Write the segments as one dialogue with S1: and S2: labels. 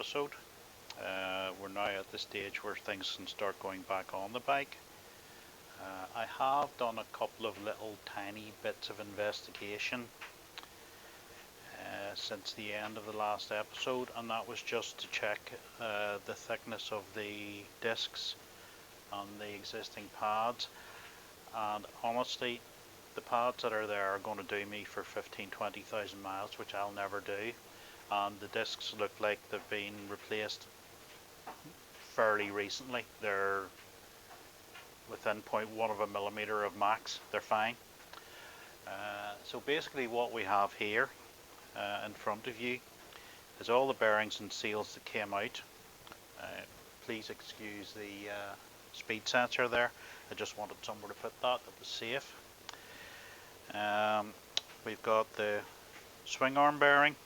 S1: episode. We're now at the stage where things can start going back on the bike. I have done a couple of little tiny bits of investigation since the end of the last episode, and that was just to check the thickness of the discs on the existing pads. And honestly, the pads that are there are going to do me for 15-20,000 miles, which I'll never do. And the discs look like they've been replaced fairly recently. They're within 0.1 of a millimeter of max. They're fine. So basically what we have here in front of you is all the bearings and seals that came out. Please excuse the speed sensor there. I just wanted somewhere to put that was safe. We've got the swing arm bearing,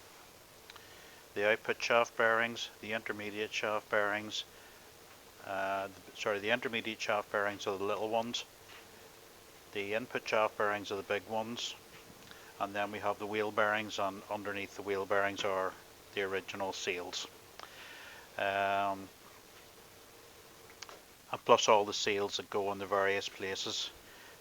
S1: the output shaft bearings, the intermediate shaft bearings. The intermediate shaft bearings are the little ones. The input shaft bearings are the big ones. And then we have the wheel bearings, and underneath the wheel bearings are the original seals. And plus all the seals that go in the various places.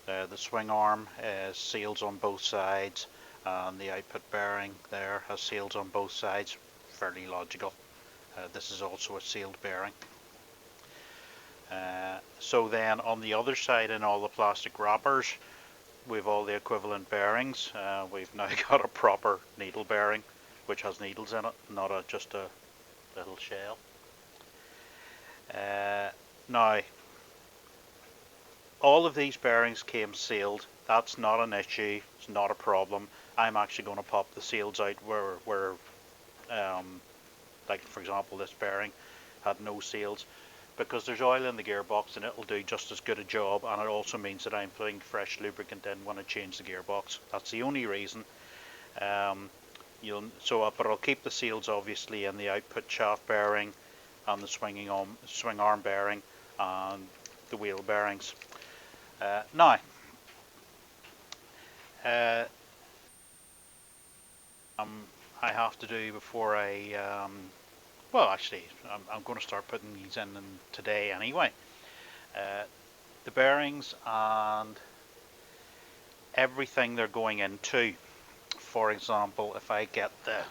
S1: The swing arm has seals on both sides, and the output bearing there has seals on both sides. Fairly logical. This is also a sealed bearing. So then on the other side, in all the plastic wrappers, we've all the equivalent bearings. We've now got a proper needle bearing, which has needles in it, not just a little shell. Now, all of these bearings came sealed. That's not an issue. It's not a problem. I'm actually going to pop the seals out where like for example, this bearing had no seals, because there's oil in the gearbox and it'll do just as good a job, and it also means that I'm putting fresh lubricant in when I change the gearbox. That's the only reason. But I'll keep the seals obviously in the output shaft bearing and the swing arm bearing and the wheel bearings. Now, I have to do before well, actually, I'm going to start putting these in today anyway. The bearings and everything they're going into. For example, if I get the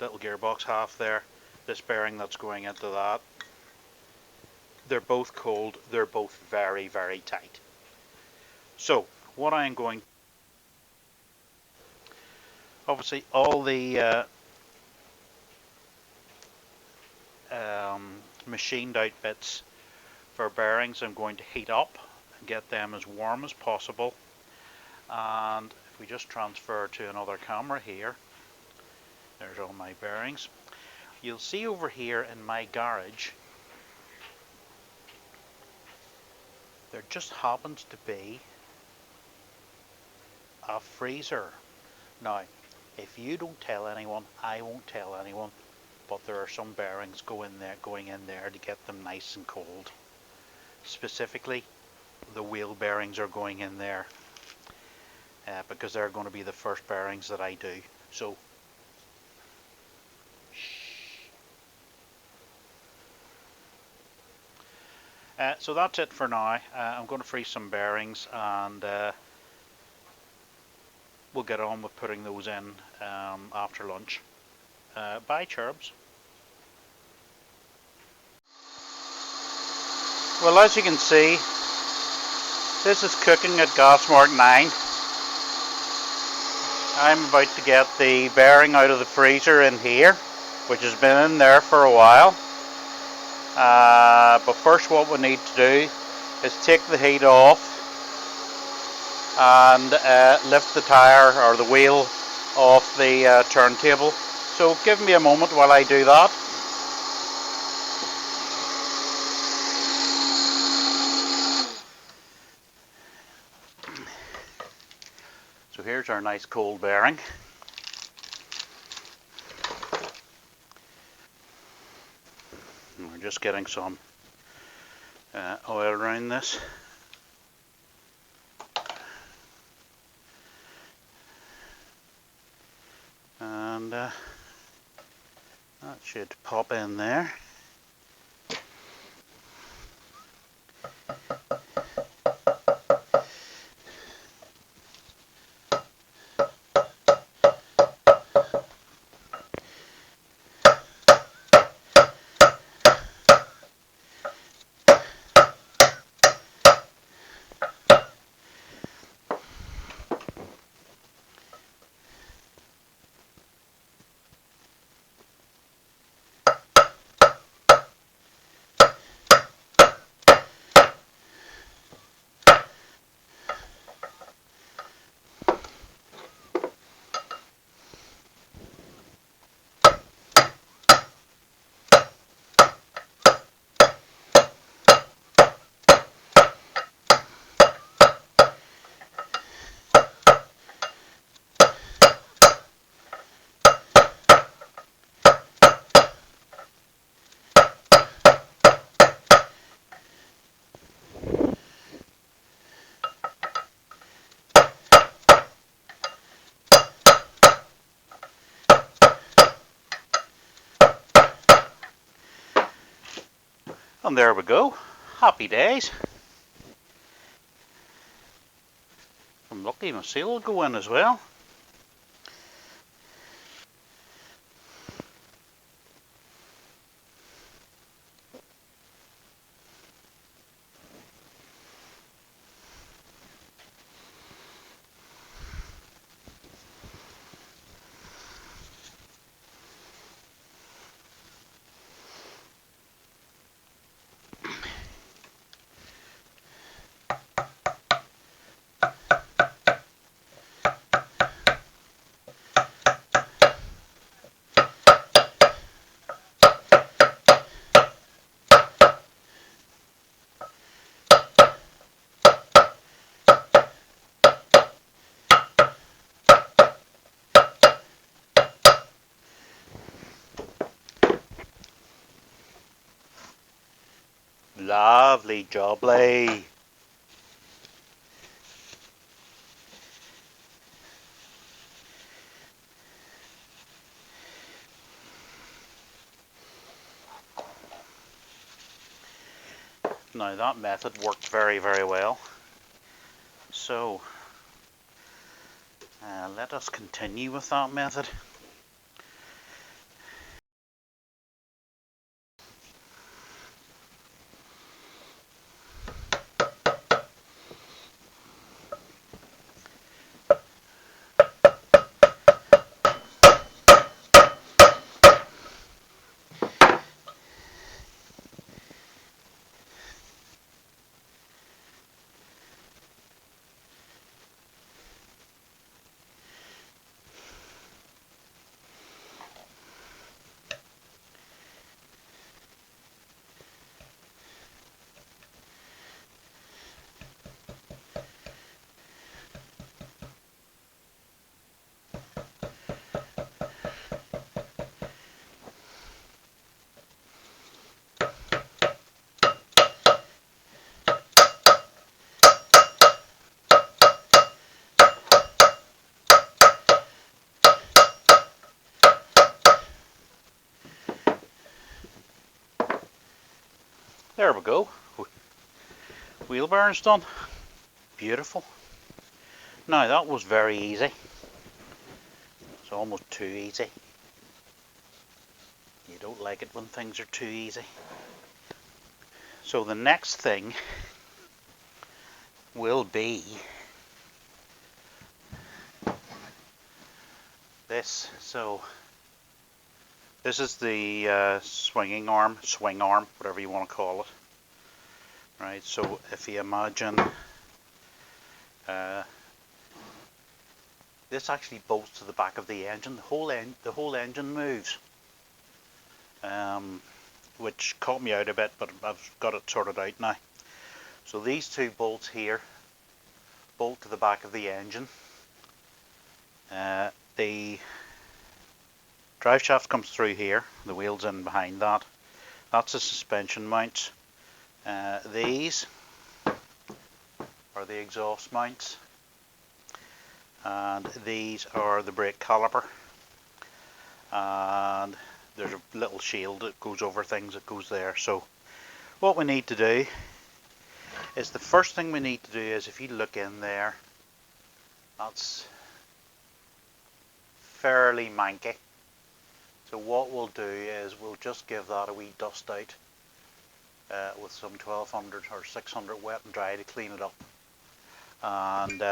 S1: little gearbox half there, this bearing that's going into that, they're both cold. They're both very, very tight. So what I'm going, obviously all the machined out bits for bearings I'm going to heat up and get them as warm as possible. And if we just transfer to another camera here, there's all my bearings. You'll see over here in my garage, there just happens to be a freezer. Now, if you don't tell anyone, I won't tell anyone, but there are some bearings going in there to get them nice and cold. Specifically, the wheel bearings are going in there because they're going to be the first bearings that I do. So, so that's it for now. I'm going to freeze some bearings, and we'll get on with putting those in after lunch. Bye, cherubs. Well, as you can see, this is cooking at gas mark 9. I'm about to get the bearing out of the freezer in here, which has been in there for a while. But first what we need to do is take the heat off and lift the tire or the wheel off the turntable. So give me a moment while I do that. So here's our nice cold bearing. And we're just getting some oil around this. and that should pop in there. And there we go. Happy days. I'm lucky my seal will go in as well. Lovely jubbly. Now that method worked very, very well. So let us continue with that method. There we go. Wheel bearings done. Beautiful. Now that was very easy. It's almost too easy. You don't like it when things are too easy. So the next thing will be this. So this is the swing arm, whatever you want to call it. Right, so if you imagine this actually bolts to the back of the engine. The whole engine moves, which caught me out a bit, but I've got it sorted out now. So these two bolts here bolt to the back of the engine. The drive shaft comes through here. The wheel's in behind that. That's the suspension mounts. These are the exhaust mounts, and these are the brake caliper. and there's a little shield that goes over things that goes there. So what we need to do is, the first thing we need to do is, if you look in there, that's fairly manky. So what we'll do is we'll just give that a wee dust out with some 1200 or 600 wet and dry to clean it up, and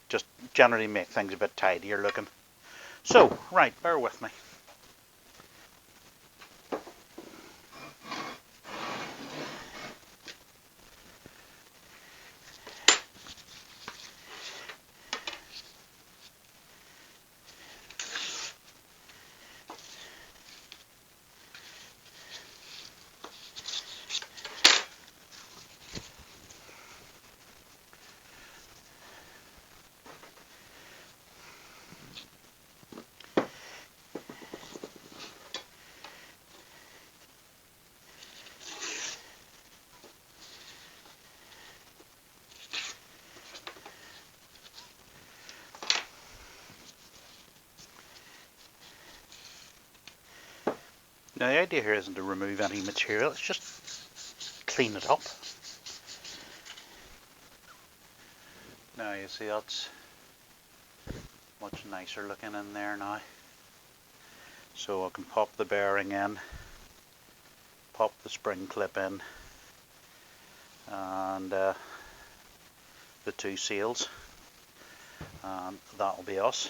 S1: just generally make things a bit tidier looking. So, right, bear with me. Now the idea here isn't to remove any material, it's just clean it up. Now you see that's much nicer looking in there now. So I can pop the bearing in, pop the spring clip in, and the two seals, and that'll be us.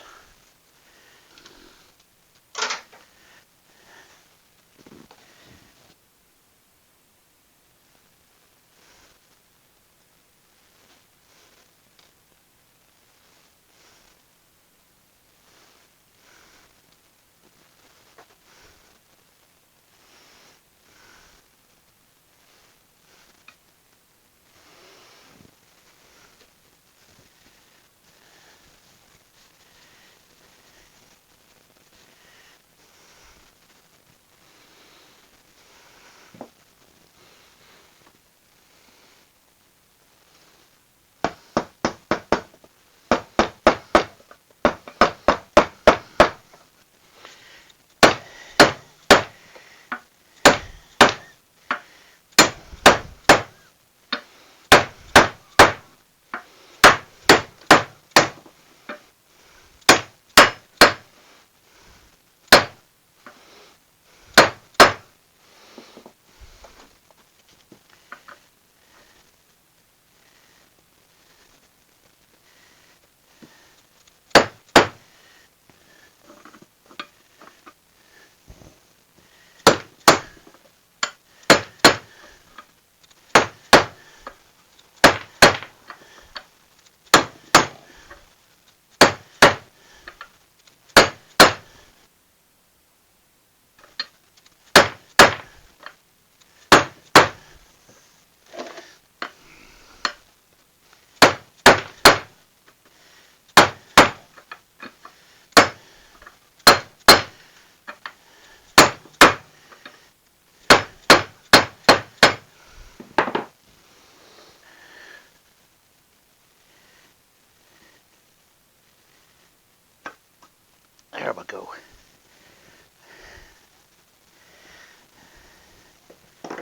S1: There we go. The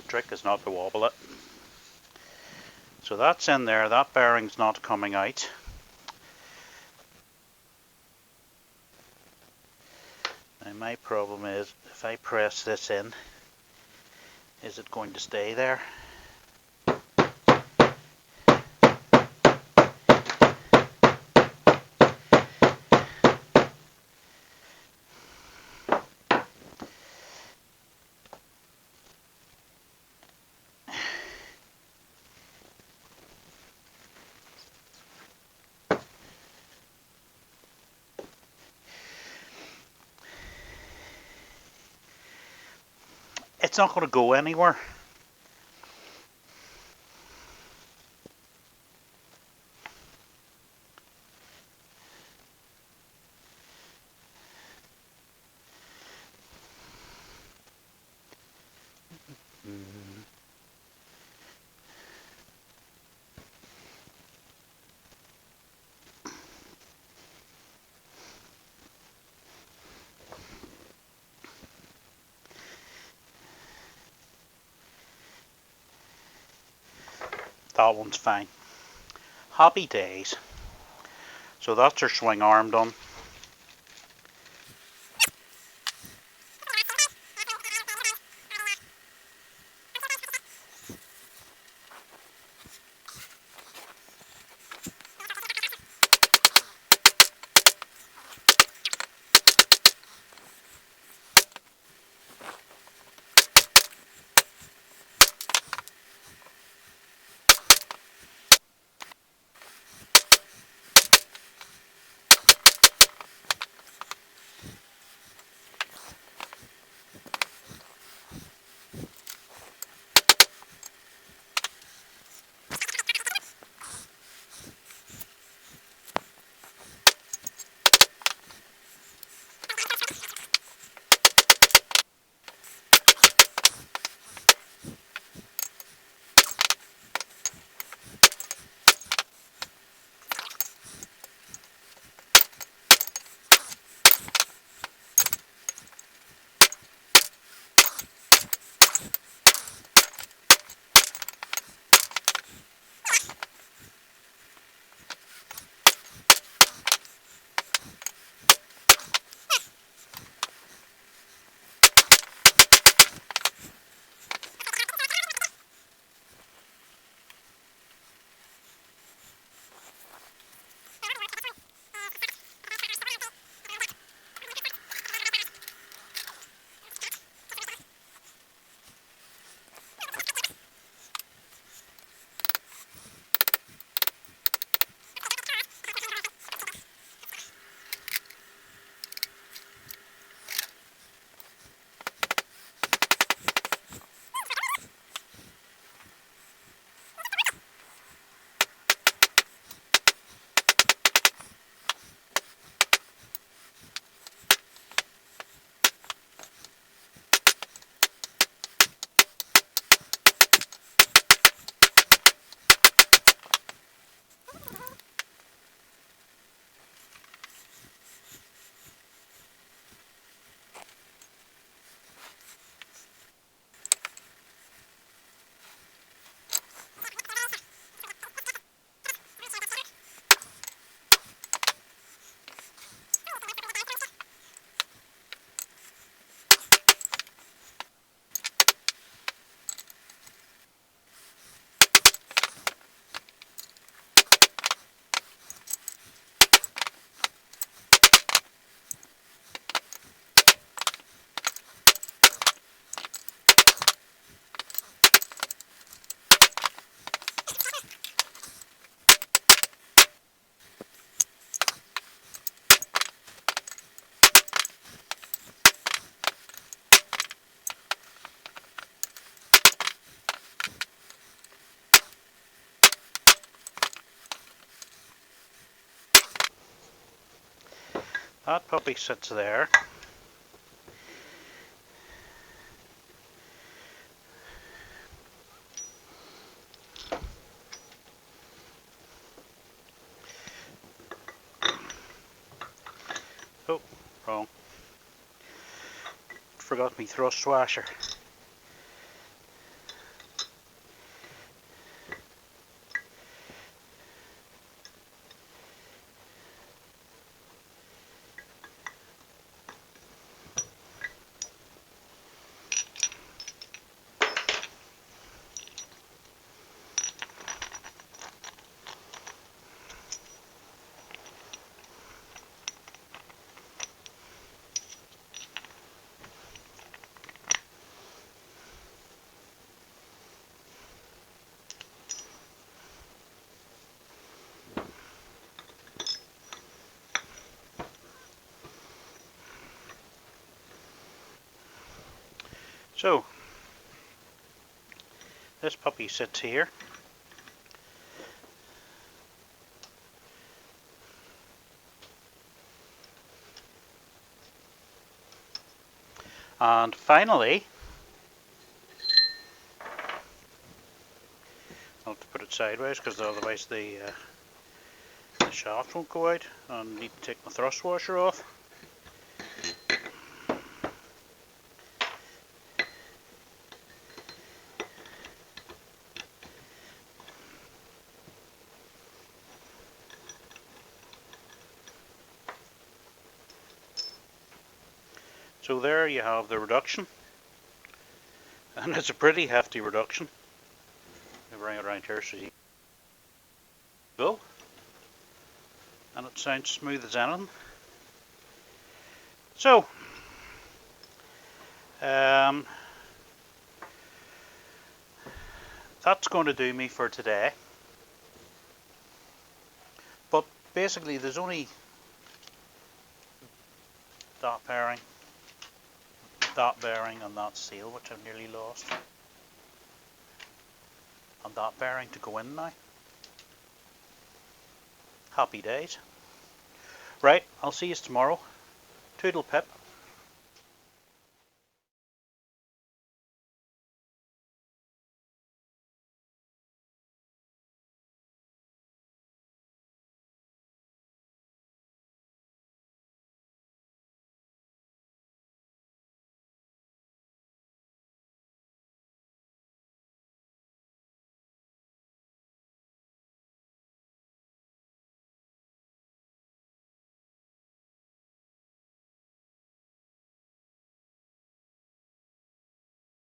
S1: trick is not to wobble it. So that's in there, that bearing's not coming out. Now my problem is, if I press this in, is it going to stay there? It's not going to go anywhere. That one's fine. Happy days. So that's her swing arm done. That puppy sits there. Oh, wrong. Forgot me thrust washer. So, this puppy sits here. And finally, I'll have to put it sideways because otherwise the shaft won't go out, and need to take my thrust washer off. So there you have the reduction, and it's a pretty hefty reduction. Let me bring it around here so you go, and it sounds smooth as anything. So that's going to do me for today. But basically there's only that bearing, and that seal, which I've nearly lost, and that bearing to go in now. Happy days. Right, I'll see you tomorrow. Toodle pip.